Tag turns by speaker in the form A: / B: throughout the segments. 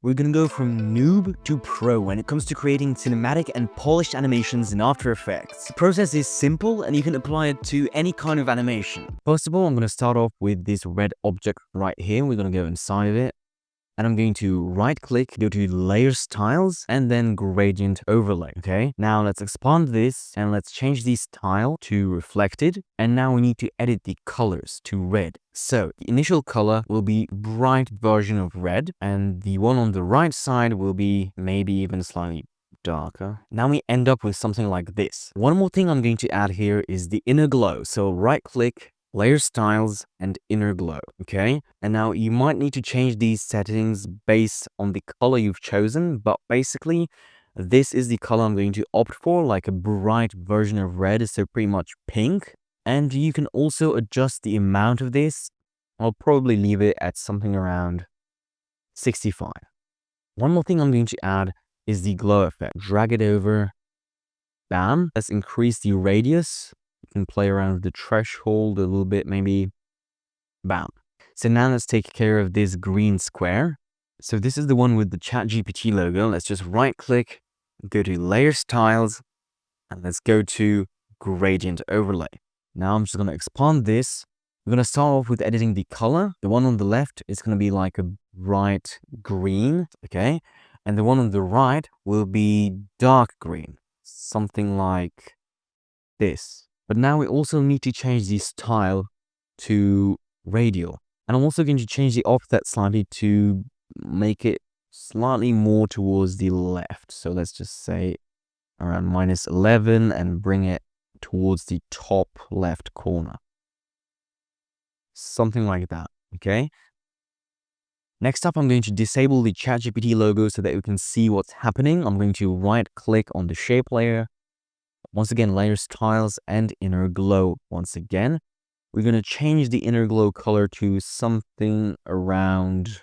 A: We're gonna go from noob to pro when it comes to creating cinematic and polished animations in After Effects. The process is simple and you can apply it to any kind of animation. First of all, I'm gonna start off with this red object right here. We're gonna go inside of it. And I'm going to right click, go to layer styles, and then gradient overlay, okay? Now let's expand this and let's change this tile to reflected. And now we need to edit the colors to red. So the initial color will be bright version of red, and the one on the right side will be maybe even slightly darker. Now we end up with something like this. One more thing I'm going to add here is the inner glow. So right click, layer styles, and inner glow, okay? And now you might need to change these settings based on the color you've chosen, but basically this is the color I'm going to opt for, like a bright version of red, so pretty much pink. And you can also adjust the amount of this. I'll probably leave it at something around 65. One more thing I'm going to add is the glow effect. Drag it over, bam. Let's increase the radius. You can play around with the threshold a little bit, maybe, bam. So now let's take care of this green square. So this is the one with the ChatGPT logo. Let's just right click, go to layer styles, and let's go to gradient overlay. Now I'm just going to expand this. We're going to start off with editing the color. The one on the left is going to be like a bright green, okay? And the one on the right will be dark green, something like this. But now we also need to change the style to radial. And I'm also going to change the offset slightly to make it slightly more towards the left. So let's just say around -11 and bring it towards the top left corner. Something like that, okay? Next up, I'm going to disable the ChatGPT logo so that we can see what's happening. I'm going to right click on the shape layer. Once again, layer styles and inner glow. Once again, we're going to change the inner glow color to something around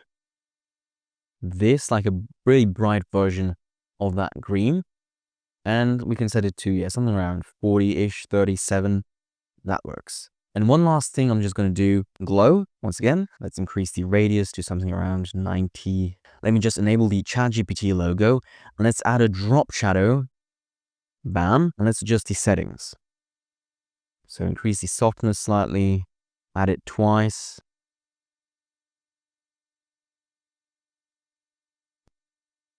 A: this, like a really bright version of that green. And we can set it to, something around 40-ish, 37. That works. And one last thing I'm just going to do, glow. Once again, let's increase the radius to something around 90. Let me just enable the ChatGPT logo. And let's add a drop shadow. Bam. And let's adjust the settings. So increase the softness slightly, add it twice.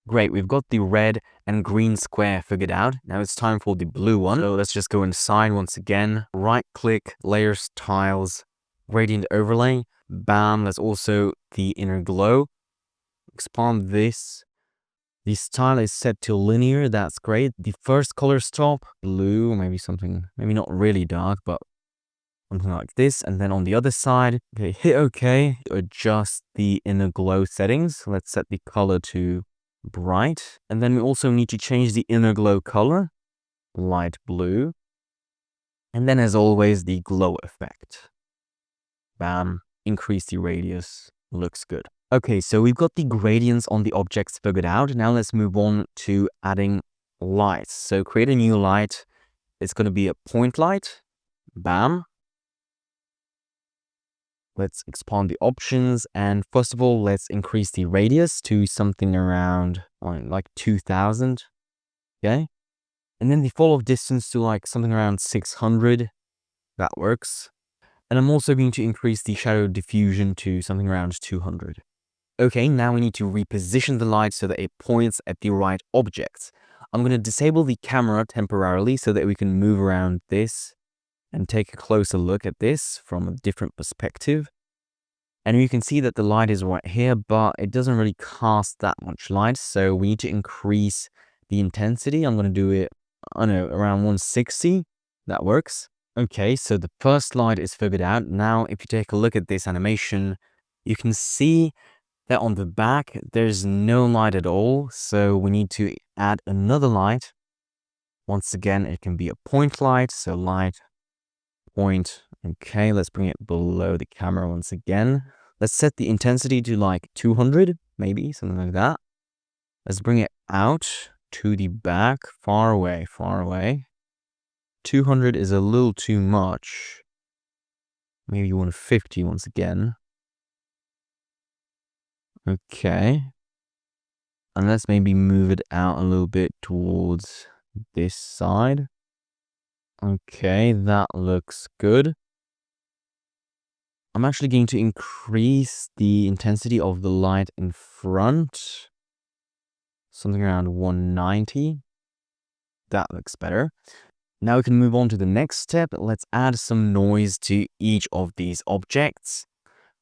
A: Great, we've got the red and green square figured out. Now it's time for the blue one. So let's just go inside once again. Right click, layer styles, gradient overlay. Bam, that's also the inner glow. Expand this. The style is set to linear, that's great. The first color stop, blue, maybe something, maybe not really dark, but something like this. And then on the other side, okay, hit OK, adjust the inner glow settings. Let's set the color to bright. And then we also need to change the inner glow color, light blue. And then as always, the glow effect. Bam, increase the radius, looks good. Okay, so we've got the gradients on the objects figured out. Now let's move on to adding lights. So create a new light. It's going to be a point light. Bam. Let's expand the options. And first of all, let's increase the radius to something around like 2000. Okay. And then the fall of distance to like something around 600. That works. And I'm also going to increase the shadow diffusion to something around 200. Okay, now we need to reposition the light so that it points at the right objects. I'm going to disable the camera temporarily so that we can move around this and take a closer look at this from a different perspective. And you can see that the light is right here, but it doesn't really cast that much light. So we need to increase the intensity. I'm going to do it, I don't know, around 160. That works. Okay, so the first light is figured out. Now, if you take a look at this animation, you can see that on the back, there's no light at all. So we need to add another light. Once again, it can be a point light. So light, point. Okay, let's bring it below the camera once again. Let's set the intensity to like 200, maybe something like that. Let's bring it out to the back, far away, far away. 200 is a little too much. Maybe 150 once again. Okay. And let's maybe move it out a little bit towards this side. Okay, that looks good. I'm actually going to increase the intensity of the light in front. Something around 190. That looks better. Now we can move on to the next step. Let's add some noise to each of these objects.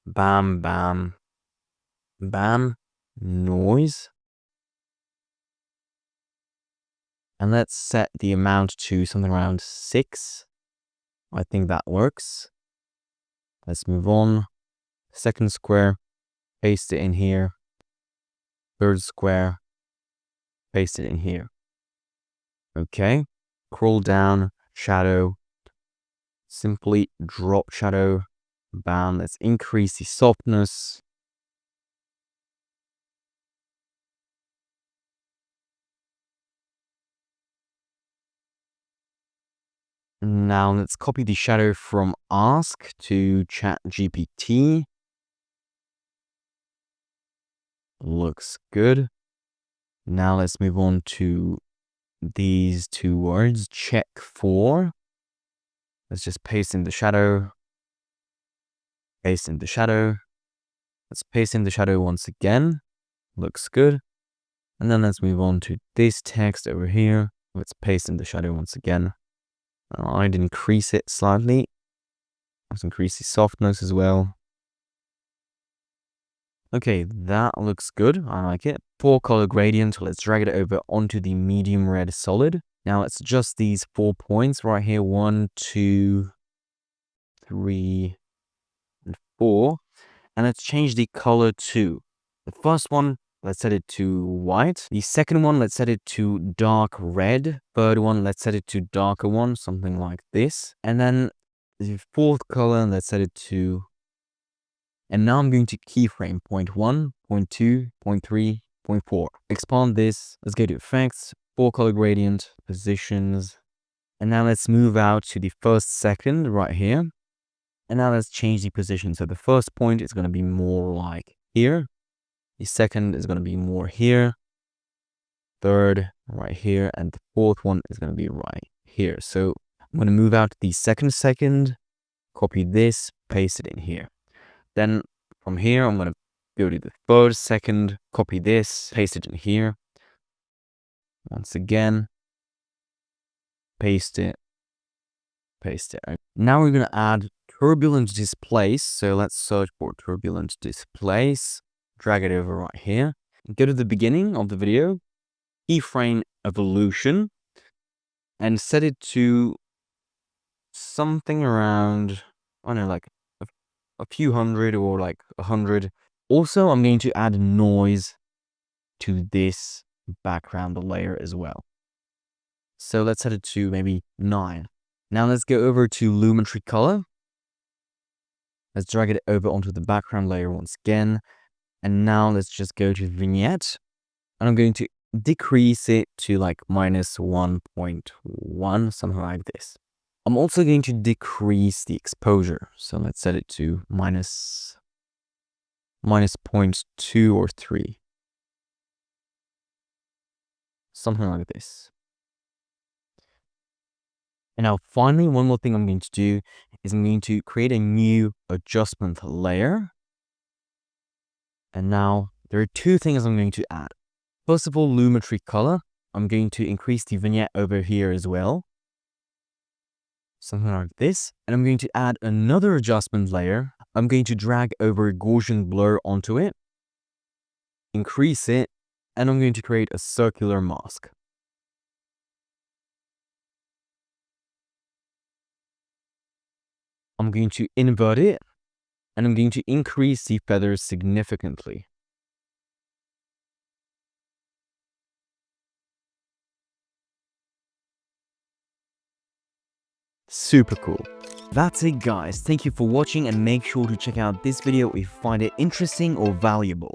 A: Bam, bam, bam, noise. And let's set the amount to something around 6. I think that works. Let's move on. Second square, paste it in here. Third square, paste it in here. Okay, scroll down, shadow, simply drop shadow. Bam, let's increase the softness. Now let's copy the shadow from Ask to ChatGPT. Looks good. Now let's move on to these two words, check for. Let's just paste in the shadow. Paste in the shadow. Let's paste in the shadow once again. Looks good. And then let's move on to this text over here. Let's paste in the shadow once again. I'd increase it slightly. Let's increase the softness as well. Okay, that looks good. I like it. For color gradient, let's drag it over onto the medium red solid. Now let's adjust these 4 points right here. 1, 2, 3, and 4. And let's change the color to the first one. Let's set it to white. The second one, let's set it to dark red. Third one, let's set it to darker one, something like this. And then the fourth color, let's set it to... And now I'm going to keyframe 0.1, 0.2, 0.3, 0.4. Expand this. Let's go to effects, 4 color gradient, positions. And now let's move out to the first second right here. And now let's change the position. So the first point is going to be more like here. The second is going to be more here. Third, right here. And the fourth one is going to be right here. So I'm going to move out the second, copy this, paste it in here. Then from here, I'm going to go to the third second, copy this, paste it in here. Once again, paste it, paste it. Now we're going to add turbulent displace. So let's search for turbulent displace. Drag it over right here. Go to the beginning of the video, keyframe evolution, and set it to something around, I don't know, like a few hundred or like 100. Also, I'm going to add noise to this background layer as well. So let's set it to maybe 9. Now let's go over to lumetri color. Let's drag it over onto the background layer once again. And now let's just go to vignette. And I'm going to decrease it to like minus 1.1, something like this. I'm also going to decrease the exposure. So let's set it to minus 0.2 or 3. Something like this. And now finally, one more thing I'm going to do is I'm going to create a new adjustment layer. And now there are 2 things I'm going to add. First of all, lumetri color. I'm going to increase the vignette over here as well. Something like this. And I'm going to add another adjustment layer. I'm going to drag over Gaussian blur onto it, increase it, and I'm going to create a circular mask. I'm going to invert it, and I'm going to increase the feathers significantly. Super cool. That's it guys, thank you for watching and make sure to check out this video if you find it interesting or valuable.